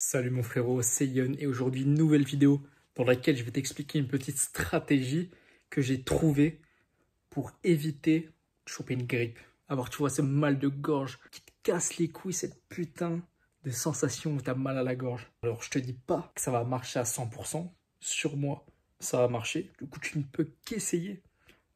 Salut mon frérot, c'est Yon et aujourd'hui une nouvelle vidéo dans laquelle je vais t'expliquer une petite stratégie que j'ai trouvée pour éviter de choper une grippe. Alors tu vois ce mal de gorge qui te casse les couilles, cette putain de sensation où tu as mal à la gorge. Alors je te dis pas que ça va marcher à 100%, sur moi ça va marcher, du coup tu ne peux qu'essayer.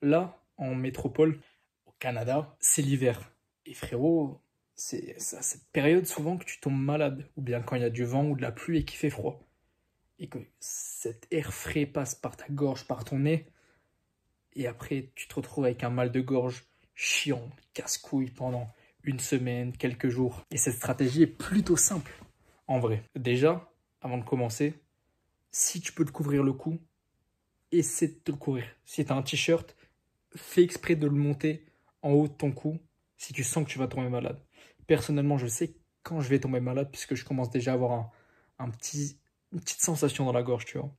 Là, en métropole, au Canada, c'est l'hiver. Et frérot, c'est à cette période souvent que tu tombes malade, ou bien quand il y a du vent ou de la pluie et qu'il fait froid. Et que cet air frais passe par ta gorge, par ton nez, et après tu te retrouves avec un mal de gorge chiant, casse-couille pendant une semaine, quelques jours. Et cette stratégie est plutôt simple, en vrai. Déjà, avant de commencer, si tu peux te couvrir le cou, essaie de te le couvrir. Si tu as un t-shirt, fais exprès de le monter en haut de ton cou si tu sens que tu vas tomber malade. Personnellement, je sais quand je vais tomber malade puisque je commence déjà à avoir une petite sensation dans la gorge, tu vois.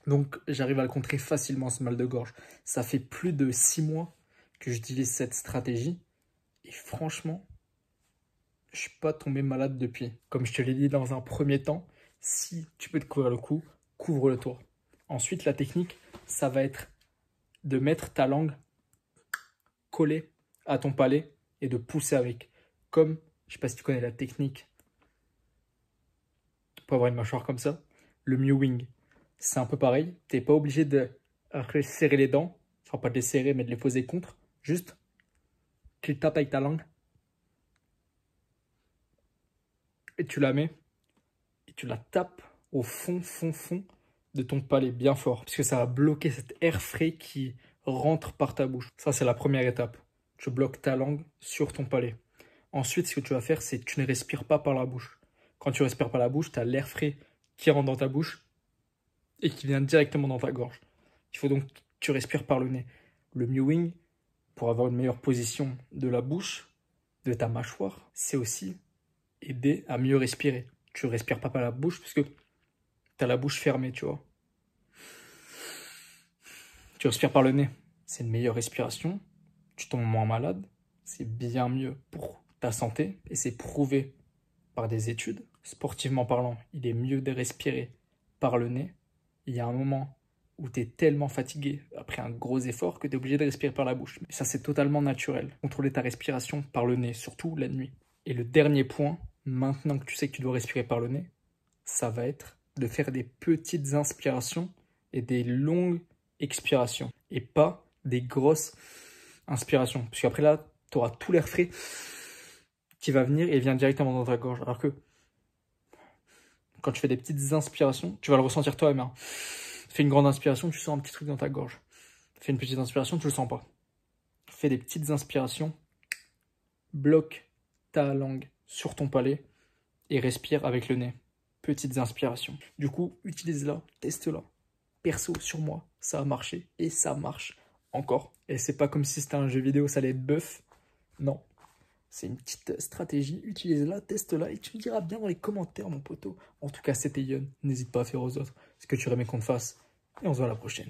Donc, j'arrive à le contrer facilement, ce mal de gorge. Ça fait plus de 6 mois que j'utilise cette stratégie et franchement, je suis pas tombé malade depuis. Comme je te l'ai dit dans un premier temps, si tu peux te couvrir le cou, couvre-le toi. Ensuite, la technique, ça va être de mettre ta langue collée à ton palais et de pousser avec. Comme, je sais pas si tu connais la technique pour avoir une mâchoire comme ça, le mewing. C'est un peu pareil. T'es pas obligé de serrer les dents, enfin pas de les serrer mais de les poser contre. Juste, tu le tapes avec ta langue et tu la mets et tu la tapes au fond de ton palais bien fort. Parce que ça va bloquer cet air frais qui rentre par ta bouche. Ça, c'est la première étape. Tu bloques ta langue sur ton palais. Ensuite, ce que tu vas faire, c'est que tu ne respires pas par la bouche. Quand tu respires par la bouche, tu as l'air frais qui rentre dans ta bouche et qui vient directement dans ta gorge. Il faut donc que tu respires par le nez. Le mewing, pour avoir une meilleure position de la bouche, de ta mâchoire, c'est aussi aider à mieux respirer. Tu ne respires pas par la bouche parce que tu as la bouche fermée, tu vois. Tu respires par le nez. C'est une meilleure respiration. Tu tombes moins malade. C'est bien mieux pour ta santé et c'est prouvé par des études. Sportivement parlant, il est mieux de respirer par le nez. Il y a un moment où tu es tellement fatigué après un gros effort que tu es obligé de respirer par la bouche. Mais ça, c'est totalement naturel. Contrôler ta respiration par le nez, surtout la nuit. Et le dernier point, maintenant que tu sais que tu dois respirer par le nez, ça va être de faire des petites inspirations et des longues expirations. Et pas des grosses inspirations. Parce qu'après là, tu auras tout l'air frais qui va venir et vient directement dans ta gorge. Alors que quand tu fais des petites inspirations, tu vas le ressentir toi-même. Hein. Fais une grande inspiration, tu sens un petit truc dans ta gorge. Fais une petite inspiration, tu le sens pas. Fais des petites inspirations, bloque ta langue sur ton palais et respire avec le nez. Petites inspirations. Du coup, utilise-la, teste-la. Perso, sur moi, ça a marché et ça marche encore. Et c'est pas comme si c'était un jeu vidéo, ça allait être buff. Non. C'est une petite stratégie, utilise-la, teste-la et tu me diras bien dans les commentaires, mon poteau. En tout cas, c'était Yon. N'hésite pas à faire aux autres ce que tu aimerais qu'on te fasse. Et on se voit à la prochaine.